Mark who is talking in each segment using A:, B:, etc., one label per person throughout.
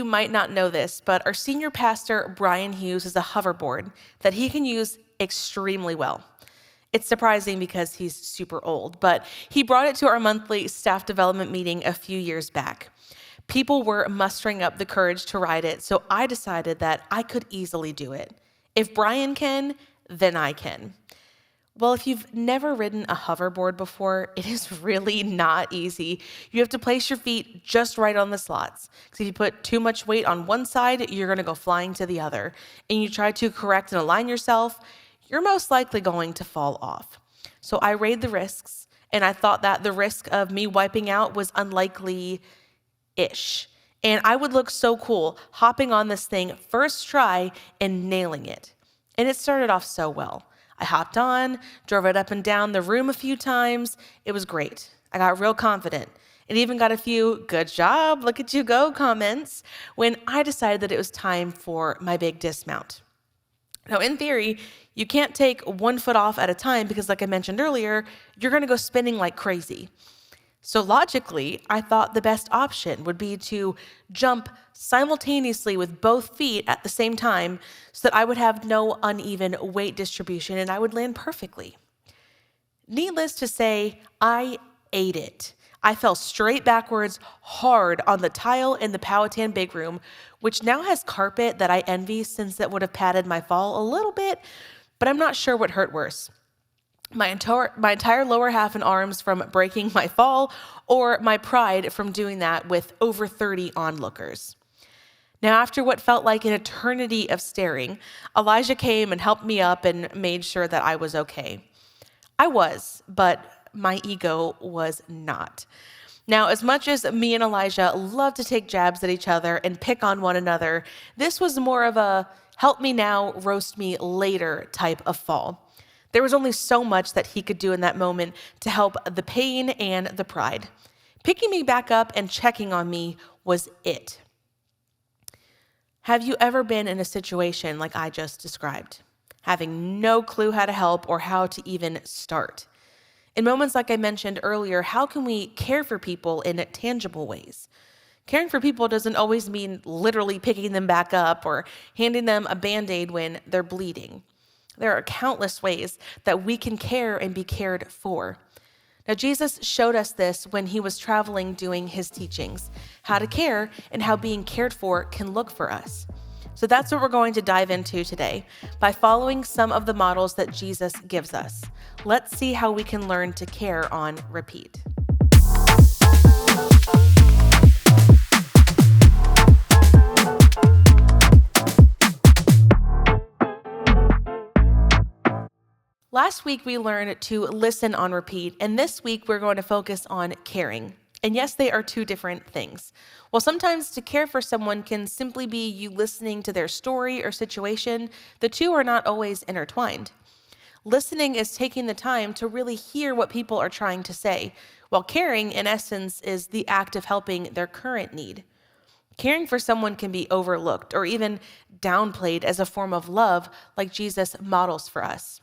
A: might not know this, but our senior pastor, Brian Hughes, has a hoverboard that he can use extremely well. It's surprising because he's super old, but he brought it to our monthly staff development meeting a few years back. People were mustering up the courage to ride it, so I decided that I could easily do it. If Brian can, then I can. Well, if you've never ridden a hoverboard before, it is really not easy. You have to place your feet just right on the slots. Because if you put too much weight on one side, you're going to go flying to the other. And you try to correct and align yourself, you're most likely going to fall off. So I weighed the risks, and I thought that the risk of me wiping out was unlikely-ish. And I would look so cool hopping on this thing first try and nailing it. And it started off so well. I hopped on, drove it up and down the room a few times. It was great. I got real confident and even got a few "good job, look at you go" comments when I decided that it was time for my big dismount. Now, in theory, you can't take one foot off at a time because, like I mentioned earlier, you're going to go spinning like crazy. So logically, I thought the best option would be to jump simultaneously with both feet at the same time so that I would have no uneven weight distribution and I would land perfectly. Needless to say, I ate it. I fell straight backwards hard on the tile in the Powhatan big room, which now has carpet that I envy since that would have padded my fall a little bit, but I'm not sure what hurt worse. My entire lower half and arms from breaking my fall, or my pride from doing that with over 30 onlookers. Now, after what felt like an eternity of staring, Elijah came and helped me up and made sure that I was okay. I was, but my ego was not. Now, as much as me and Elijah love to take jabs at each other and pick on one another, this was more of a help me now, roast me later type of fall. There was only so much that he could do in that moment to help the pain and the pride. Picking me back up and checking on me was it. Have you ever been in a situation like I just described, having no clue how to help or how to even start? In moments like I mentioned earlier, how can we care for people in tangible ways? Caring for people doesn't always mean literally picking them back up or handing them a Band-Aid when they're bleeding. There are countless ways that we can care and be cared for. Now, Jesus showed us this when he was traveling doing his teachings, how to care and how being cared for can look for us. So that's what we're going to dive into today by following some of the models that Jesus gives us. Let's see how we can learn to care on repeat. Last week, we learned to listen on repeat, and this week, we're going to focus on caring. And yes, they are two different things. While sometimes to care for someone can simply be you listening to their story or situation, the two are not always intertwined. Listening is taking the time to really hear what people are trying to say, while caring, in essence, is the act of helping their current need. Caring for someone can be overlooked or even downplayed as a form of love, like Jesus models for us.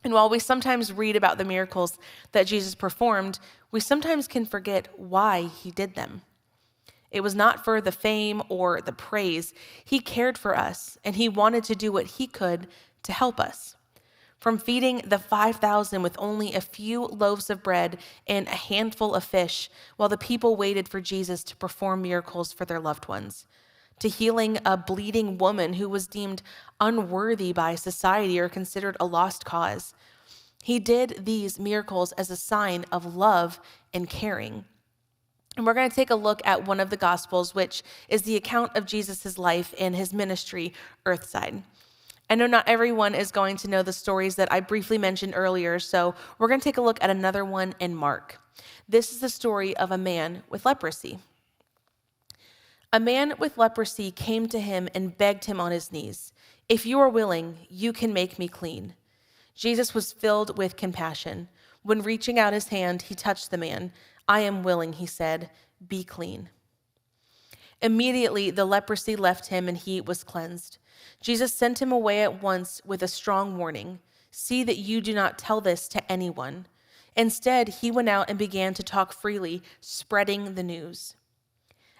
A: And while we sometimes read about the miracles that Jesus performed, we sometimes can forget why he did them. It was not for the fame or the praise. He cared for us, and he wanted to do what he could to help us. From feeding the 5,000 with only a few loaves of bread and a handful of fish, while the people waited for Jesus to perform miracles for their loved ones, to healing a bleeding woman who was deemed unworthy by society or considered a lost cause. He did these miracles as a sign of love and caring. And we're going to take a look at one of the Gospels, which is the account of Jesus' life and his ministry earthside. I know not everyone is going to know the stories that I briefly mentioned earlier, so we're going to take a look at another one in Mark. This is the story of a man with leprosy. A man with leprosy came to him and begged him on his knees, "If you are willing, you can make me clean." Jesus was filled with compassion. When reaching out his hand, he touched the man. "I am willing," he said, "be clean." Immediately, the leprosy left him and he was cleansed. Jesus sent him away at once with a strong warning. "See that you do not tell this to anyone." Instead, he went out and began to talk freely, spreading the news.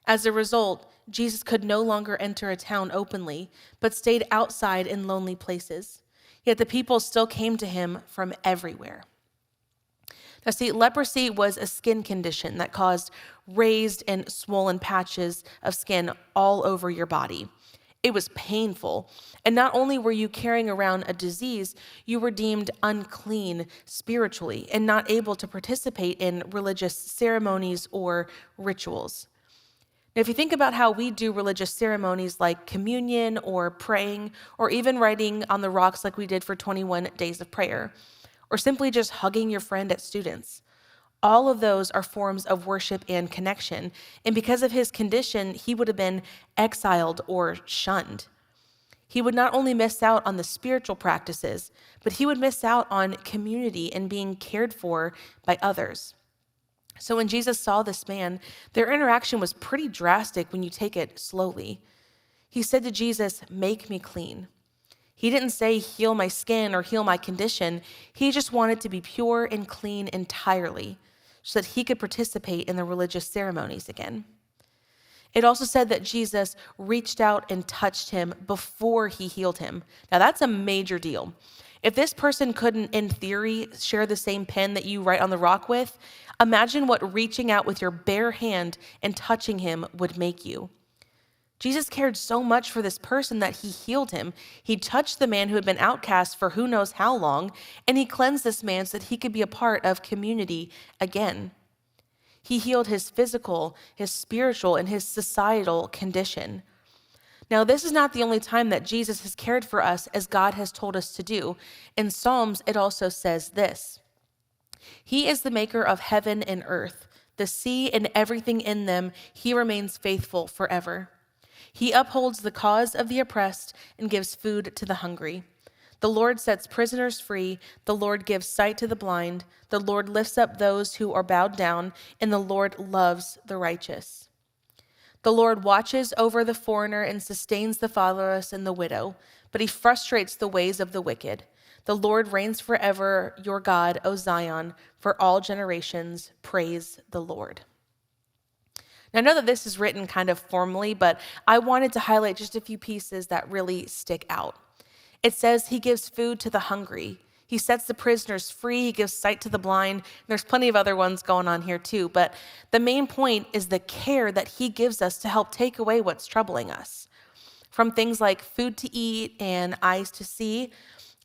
A: As a result, Jesus could no longer enter a town openly, but stayed outside in lonely places. Yet the people still came to him from everywhere. Now, see, leprosy was a skin condition that caused raised and swollen patches of skin all over your body. It was painful. And not only were you carrying around a disease, you were deemed unclean spiritually and not able to participate in religious ceremonies or rituals. Now, if you think about how we do religious ceremonies like communion or praying, or even writing on the rocks like we did for 21 days of prayer, or simply just hugging your friend at students, all of those are forms of worship and connection. And because of his condition, he would have been exiled or shunned. He would not only miss out on the spiritual practices, but he would miss out on community and being cared for by others. So when Jesus saw this man, their interaction was pretty drastic when you take it slowly. He said to Jesus, "Make me clean." He didn't say, "Heal my skin" or "heal my condition." He just wanted to be pure and clean entirely so that he could participate in the religious ceremonies again. It also said that Jesus reached out and touched him before he healed him. Now that's a major deal. If this person couldn't, in theory, share the same pen that you write on the rock with, imagine what reaching out with your bare hand and touching him would make you. Jesus cared so much for this person that he healed him. He touched the man who had been outcast for who knows how long, and he cleansed this man so that he could be a part of community again. He healed his physical, his spiritual, and his societal condition. Now, this is not the only time that Jesus has cared for us as God has told us to do. In Psalms, it also says this: "He is the maker of heaven and earth, the sea and everything in them. He remains faithful forever. He upholds the cause of the oppressed and gives food to the hungry. The Lord sets prisoners free. The Lord gives sight to the blind. The Lord lifts up those who are bowed down, and the Lord loves the righteous. The Lord watches over the foreigner and sustains the fatherless and the widow, but he frustrates the ways of the wicked. The Lord reigns forever, your God, O Zion, for all generations. Praise the Lord." Now, I know that this is written kind of formally, but I wanted to highlight just a few pieces that really stick out. It says he gives food to the hungry. He sets the prisoners free. He gives sight to the blind. There's plenty of other ones going on here too, but the main point is the care that he gives us to help take away what's troubling us. From things like food to eat and eyes to see.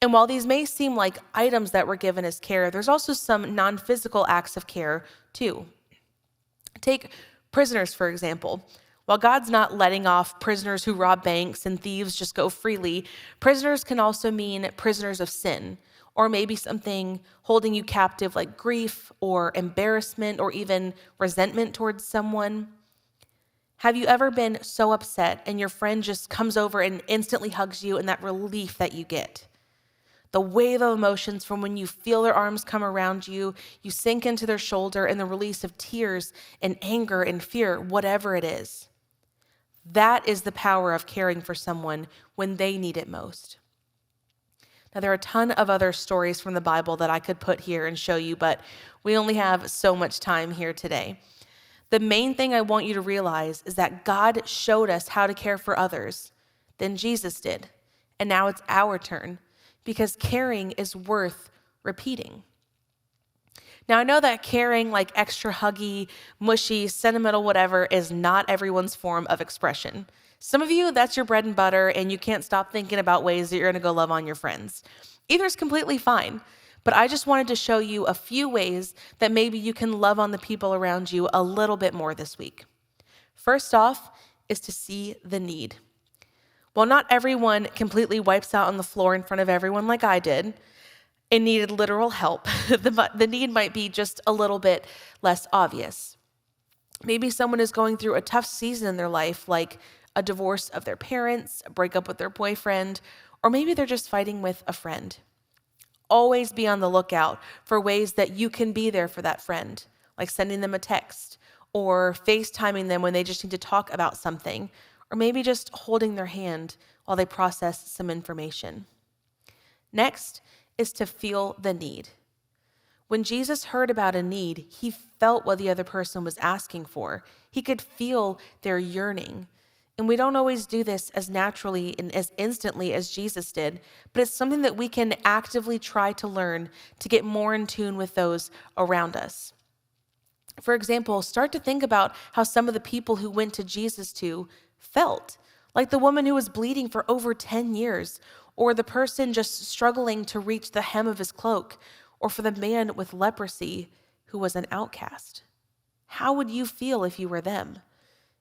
A: And while these may seem like items that were given as care, there's also some non-physical acts of care too. Take prisoners, for example. While God's not letting off prisoners who rob banks and thieves just go freely, prisoners can also mean prisoners of sin, or maybe something holding you captive like grief or embarrassment or even resentment towards someone. Have you ever been so upset and your friend just comes over and instantly hugs you, and that relief that you get? The wave of emotions from when you feel their arms come around you, you sink into their shoulder, and the release of tears and anger and fear, whatever it is. That is the power of caring for someone when they need it most. Now, there are a ton of other stories from the Bible that I could put here and show you, but we only have so much time here today. The main thing I want you to realize is that God showed us how to care for others. Then Jesus did. And now it's our turn, because caring is worth repeating. Now, I know that caring, like extra huggy, mushy, sentimental, whatever, is not everyone's form of expression. Some of you, that's your bread and butter, and you can't stop thinking about ways that you're going to go love on your friends. Either is completely fine, but I just wanted to show you a few ways that maybe you can love on the people around you a little bit more this week. First off is to see the need. While not everyone completely wipes out on the floor in front of everyone like I did and needed literal help, the need might be just a little bit less obvious. Maybe someone is going through a tough season in their life, like a divorce of their parents, a breakup with their boyfriend, or maybe they're just fighting with a friend. Always be on the lookout for ways that you can be there for that friend, like sending them a text or FaceTiming them when they just need to talk about something, or maybe just holding their hand while they process some information. Next is to feel the need. When Jesus heard about a need, he felt what the other person was asking for. He could feel their yearning. And we don't always do this as naturally and as instantly as Jesus did, but it's something that we can actively try to learn to get more in tune with those around us. For example, start to think about how some of the people who went to Jesus felt, like the woman who was bleeding for over 10 years, or the person just struggling to reach the hem of his cloak, or for the man with leprosy who was an outcast. How would you feel if you were them?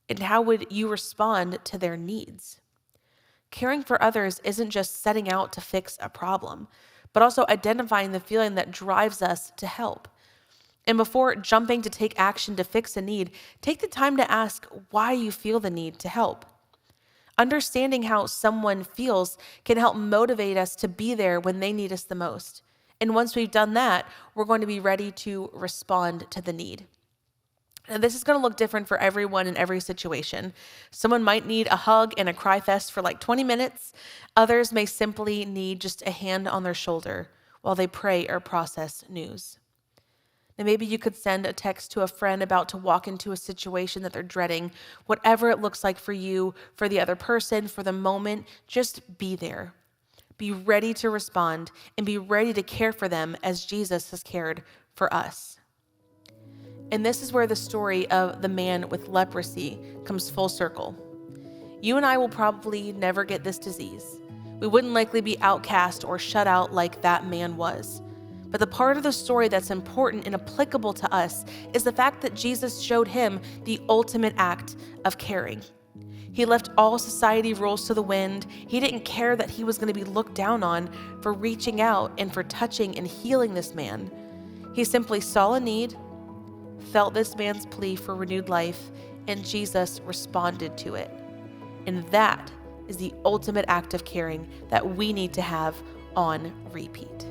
A: And how would you respond to their needs? Caring for others isn't just setting out to fix a problem, but also identifying the feeling that drives us to help. And before jumping to take action to fix a need, take the time to ask why you feel the need to help. Understanding how someone feels can help motivate us to be there when they need us the most. And once we've done that, we're going to be ready to respond to the need. And this is going to look different for everyone in every situation. Someone might need a hug and a cry fest for like 20 minutes. Others may simply need just a hand on their shoulder while they pray or process news. And maybe you could send a text to a friend about to walk into a situation that they're dreading. Whatever it looks like for you, for the other person, for the moment, just be there. Be ready to respond and be ready to care for them as Jesus has cared for us. And this is where the story of the man with leprosy comes full circle. You and I will probably never get this disease. We wouldn't likely be outcast or shut out like that man was. But the part of the story that's important and applicable to us is the fact that Jesus showed him the ultimate act of caring. He left all society rules to the wind. He didn't care that he was going to be looked down on for reaching out and for touching and healing this man. He simply saw a need, felt this man's plea for renewed life, and Jesus responded to it. And that is the ultimate act of caring that we need to have on repeat.